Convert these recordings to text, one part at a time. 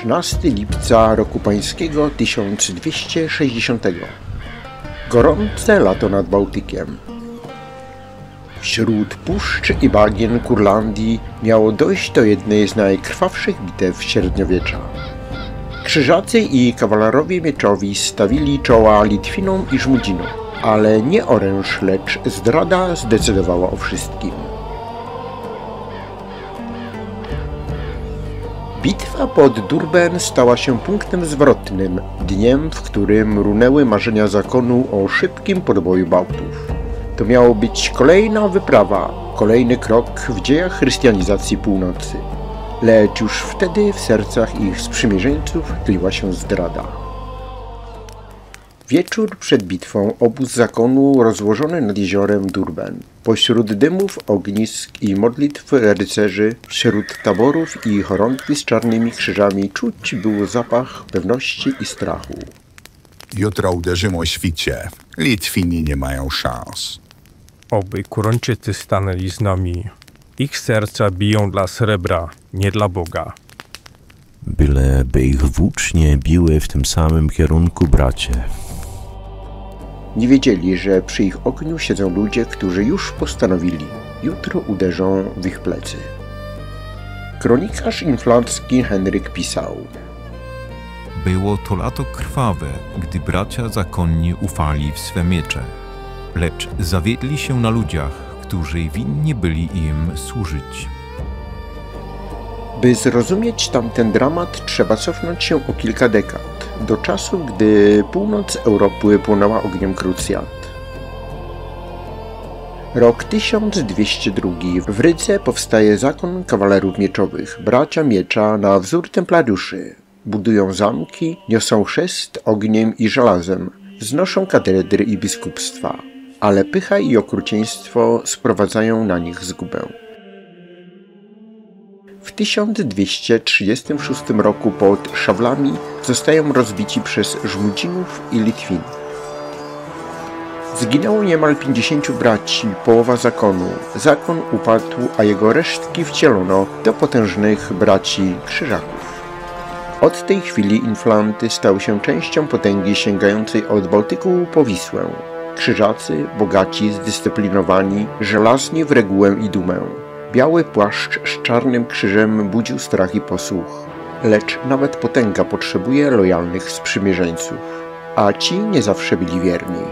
13 lipca roku pańskiego 1260. Gorące lato nad Bałtykiem. Wśród puszcz i bagien Kurlandii miało dojść do jednej z najkrwawszych bitew średniowiecza. Krzyżacy i kawalerowie mieczowi stawili czoła Litwinom i Żmudzinom, ale nie oręż, lecz zdrada zdecydowała o wszystkim. Bitwa pod Durben stała się punktem zwrotnym, dniem, w którym runęły marzenia zakonu o szybkim podboju Bałtów. To miało być kolejna wyprawa, kolejny krok w dziejach chrystianizacji północy. Lecz już wtedy w sercach ich sprzymierzeńców tliła się zdrada. Wieczór przed bitwą obóz zakonu rozłożony nad jeziorem Durben. Pośród dymów, ognisk i modlitw rycerzy, wśród taborów i chorągwi z czarnymi krzyżami czuć było zapach pewności i strachu. Jutro uderzymy o świcie. Litwini nie mają szans. Oby Kurończycy stanęli z nami. Ich serca biją dla srebra, nie dla Boga. Byleby ich włócznie biły w tym samym kierunku, bracie. Nie wiedzieli, że przy ich ogniu siedzą ludzie, którzy już postanowili, jutro uderzą w ich plecy. Kronikarz inflancki Henryk pisał: Było to lato krwawe, gdy bracia zakonni ufali w swe miecze, lecz zawiedli się na ludziach, którzy winni byli im służyć. By zrozumieć tamten dramat, trzeba cofnąć się o kilka dekad, do czasu, gdy północ Europy płonęła ogniem krucjat. Rok 1202. W Rydze powstaje zakon kawalerów mieczowych, bracia miecza na wzór templariuszy. Budują zamki, niosą chrzest ogniem i żelazem, wznoszą katedry i biskupstwa, ale pycha i okrucieństwo sprowadzają na nich zgubę. W 1236 roku pod Szawlami zostają rozbici przez Żmudzinów i Litwinów. Zginęło niemal 50 braci, połowa zakonu. Zakon upadł, a jego resztki wcielono do potężnych braci Krzyżaków. Od tej chwili Inflanty stały się częścią potęgi sięgającej od Bałtyku po Wisłę. Krzyżacy, bogaci, zdyscyplinowani, żelazni w regułę i dumę. Biały płaszcz z czarnym krzyżem budził strach i posłuch. Lecz nawet potęga potrzebuje lojalnych sprzymierzeńców, a ci nie zawsze byli wierni.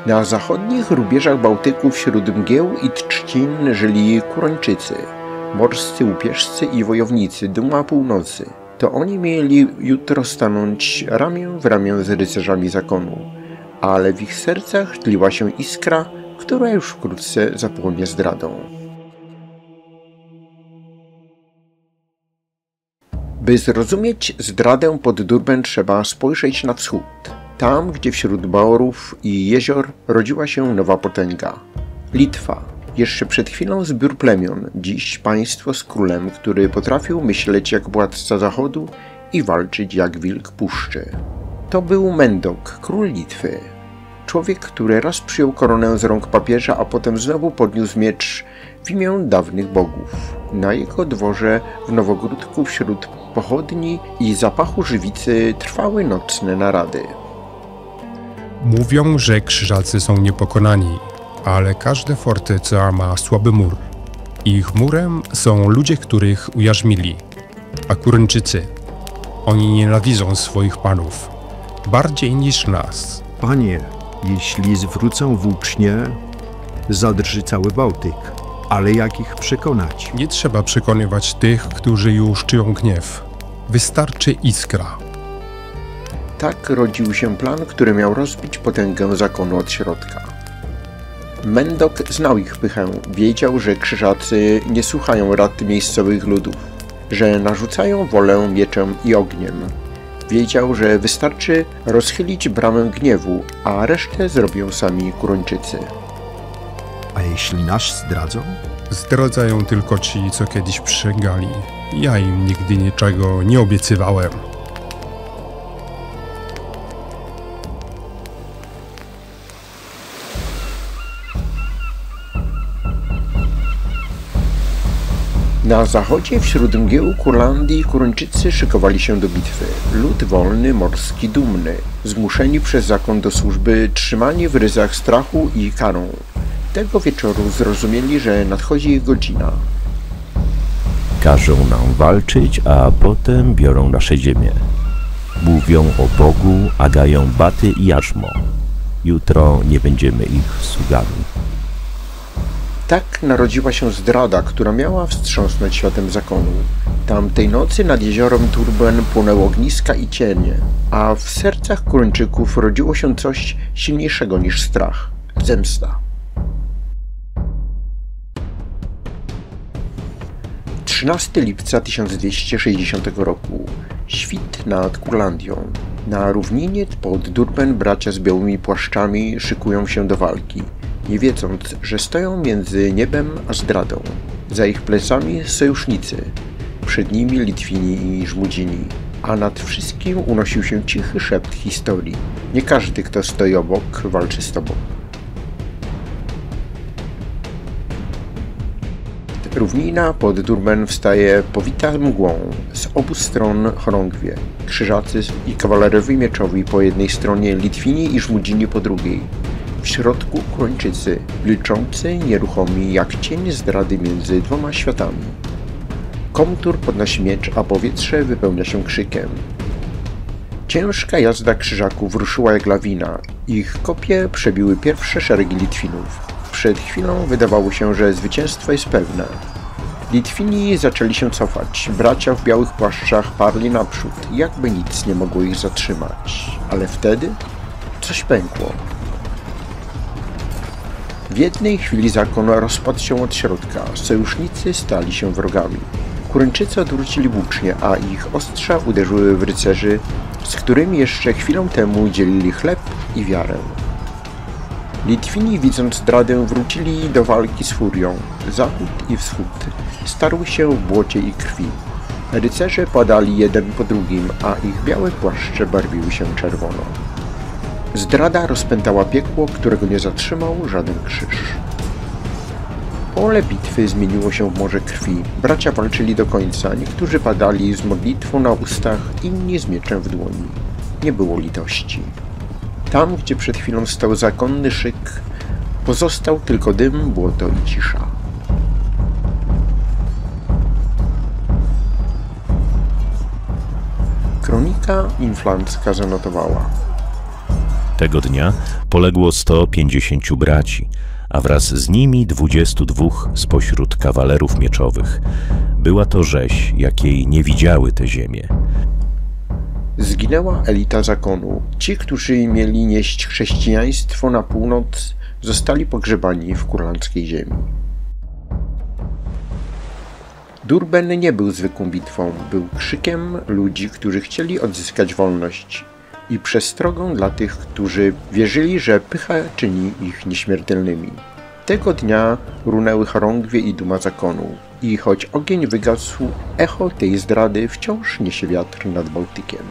Na zachodnich rubieżach Bałtyku wśród mgieł i trzcin żyli Kurończycy, morscy łupieżcy i wojownicy, duma północy. To oni mieli jutro stanąć ramię w ramię z rycerzami zakonu, ale w ich sercach tliła się iskra, która już wkrótce zapłonie zdradą. By zrozumieć zdradę pod Durben, trzeba spojrzeć na wschód. Tam, gdzie wśród baorów i jezior rodziła się nowa potęga. Litwa. Jeszcze przed chwilą zbiór plemion, dziś państwo z królem, który potrafił myśleć jak władca zachodu i walczyć jak wilk puszczy. To był Mendok, król Litwy. Człowiek, który raz przyjął koronę z rąk papieża, a potem znowu podniósł miecz w imię dawnych bogów. Na jego dworze w Nowogródku wśród pochodni i zapachu żywicy trwały nocne narady. Mówią, że krzyżacy są niepokonani, ale każda forteca ma słaby mur. Ich murem są ludzie, których ujarzmili. A Kurończycy, oni nienawidzą swoich panów bardziej niż nas. Panie, jeśli zwrócą włócznie, zadrży cały Bałtyk. Ale jak ich przekonać? Nie trzeba przekonywać tych, którzy już czują gniew. Wystarczy iskra. Tak rodził się plan, który miał rozbić potęgę zakonu od środka. Mendok znał ich pychę, wiedział, że krzyżacy nie słuchają rad miejscowych ludów, że narzucają wolę mieczem i ogniem. Wiedział, że wystarczy rozchylić bramę gniewu, a resztę zrobią sami Kurończycy. A jeśli nas zdradzą? Zdradzają tylko ci, co kiedyś przysięgali. Ja im nigdy niczego nie obiecywałem. Na zachodzie wśród mgieł Kurlandii Kurończycy szykowali się do bitwy. Lud wolny, morski, dumny, zmuszeni przez zakon do służby, trzymani w ryzach strachu i karą. Tego wieczoru zrozumieli, że nadchodzi ich godzina. Każą nam walczyć, a potem biorą nasze ziemię. Mówią o Bogu, a dają baty i jarzmo. Jutro nie będziemy ich sługami. Tak narodziła się zdrada, która miała wstrząsnąć światem zakonu. Tamtej nocy nad jeziorem Durben płonęły ogniska i cienie, a w sercach Kurończyków rodziło się coś silniejszego niż strach – zemsta. 13 lipca 1260 roku. Świt nad Kurlandią. Na równinie pod Durben bracia z białymi płaszczami szykują się do walki, nie wiedząc, że stoją między niebem a zdradą. Za ich plecami sojusznicy, przed nimi Litwini i Żmudzini, a nad wszystkim unosił się cichy szept historii. Nie każdy, kto stoi obok, walczy z tobą. Równina pod Durben wstaje powita mgłą. Z obu stron chorągwie, krzyżacy i kawalerowie mieczowi po jednej stronie, Litwini i Żmudzini po drugiej. W środku Kurończycy, milczący, nieruchomi jak cień zdrady między dwoma światami. Komtur podnosi miecz, a powietrze wypełnia się krzykiem. Ciężka jazda krzyżaków ruszyła jak lawina. Ich kopie przebiły pierwsze szeregi Litwinów. Przed chwilą wydawało się, że zwycięstwo jest pewne. Litwini zaczęli się cofać. Bracia w białych płaszczach parli naprzód, jakby nic nie mogło ich zatrzymać. Ale wtedy coś pękło. W jednej chwili zakon rozpadł się od środka. Sojusznicy stali się wrogami. Kurończycy odwrócili włócznie, a ich ostrza uderzyły w rycerzy, z którymi jeszcze chwilę temu dzielili chleb i wiarę. Litwini, widząc zdradę, wrócili do walki z furią. Zachód i wschód starły się w błocie i krwi. Rycerze padali jeden po drugim, a ich białe płaszcze barwiły się czerwono. Zdrada rozpętała piekło, którego nie zatrzymał żaden krzyż. Pole bitwy zmieniło się w morze krwi. Bracia walczyli do końca. Niektórzy padali z modlitwą na ustach, inni z mieczem w dłoni. Nie było litości. Tam, gdzie przed chwilą stał zakonny szyk, pozostał tylko dym, błoto i cisza. Kronika inflancka zanotowała. Tego dnia poległo 150 braci, a wraz z nimi 22 spośród kawalerów mieczowych. Była to rzeź, jakiej nie widziały te ziemie. Zginęła elita zakonu. Ci, którzy mieli nieść chrześcijaństwo na północ, zostali pogrzebani w kurlandzkiej ziemi. Durben nie był zwykłą bitwą, był krzykiem ludzi, którzy chcieli odzyskać wolność i przestrogą dla tych, którzy wierzyli, że pycha czyni ich nieśmiertelnymi. Tego dnia runęły chorągwie i duma zakonu i choć ogień wygasł, echo tej zdrady wciąż niesie wiatr nad Bałtykiem.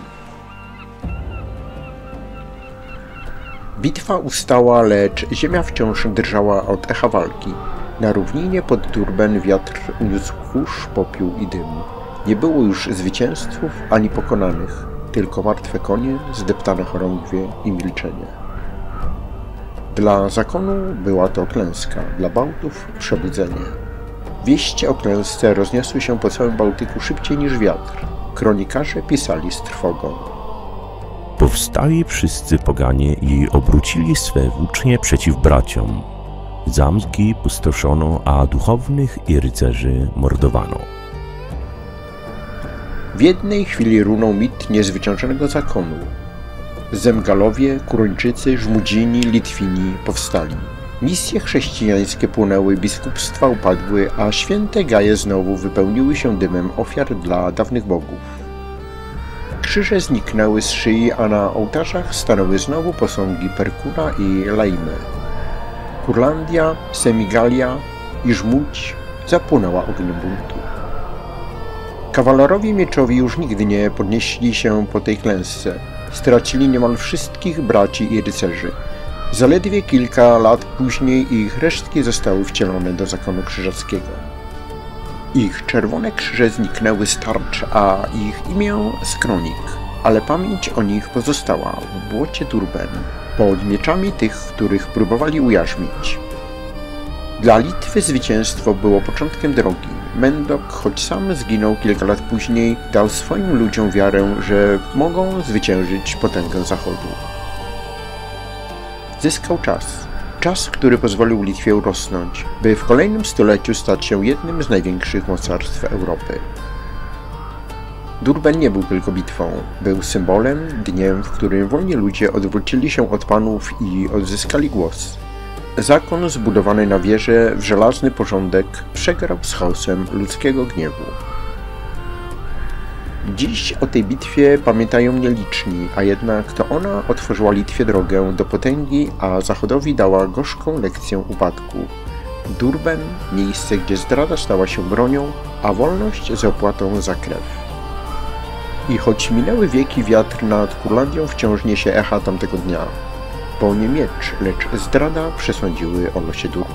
Bitwa ustała, lecz ziemia wciąż drżała od echa walki. Na równinie pod Durben wiatr uniósł kurz, popiół i dym. Nie było już zwycięzców ani pokonanych, tylko martwe konie, zdeptane chorągwie i milczenie. Dla zakonu była to klęska, dla Bałtów przebudzenie. Wieści o klęsce rozniosły się po całym Bałtyku szybciej niż wiatr. Kronikarze pisali z trwogą. Powstali wszyscy poganie i obrócili swe włócznie przeciw braciom. Zamki pustoszono, a duchownych i rycerzy mordowano. W jednej chwili runął mit niezwyciężonego zakonu. Zemgalowie, Kurończycy, Żmudzini, Litwini powstali. Misje chrześcijańskie płonęły, biskupstwa upadły, a święte gaje znowu wypełniły się dymem ofiar dla dawnych bogów. Krzyże zniknęły z szyi, a na ołtarzach stanęły znowu posągi Perkura i Laimy. Kurlandia, Semigalia i Żmudź zapłonęła ogniem buntu. Kawalerowie mieczowi już nigdy nie podnieśli się po tej klęsce. Stracili niemal wszystkich braci i rycerzy. Zaledwie kilka lat później ich resztki zostały wcielone do zakonu krzyżackiego. Ich czerwone krzyże zniknęły z tarcz, a ich imię z kronik, ale pamięć o nich pozostała w błocie Durban, pod mieczami tych, których próbowali ujarzmić. Dla Litwy zwycięstwo było początkiem drogi. Mendok, choć sam zginął kilka lat później, dał swoim ludziom wiarę, że mogą zwyciężyć potęgę Zachodu. Zyskał czas. Czas, który pozwolił Litwie urosnąć, by w kolejnym stuleciu stać się jednym z największych mocarstw Europy. Durban nie był tylko bitwą, był symbolem, dniem, w którym wolni ludzie odwrócili się od panów i odzyskali głos. Zakon zbudowany na wierze w żelazny porządek przegrał z chaosem ludzkiego gniewu. Dziś o tej bitwie pamiętają nieliczni, a jednak to ona otworzyła Litwie drogę do potęgi, a Zachodowi dała gorzką lekcję upadku. Durban, miejsce, gdzie zdrada stała się bronią, a wolność zapłatą za krew. I choć minęły wieki, wiatr nad Kurlandią wciąż niesie echa tamtego dnia, bo nie miecz, lecz zdrada przesądziły o losie Durban.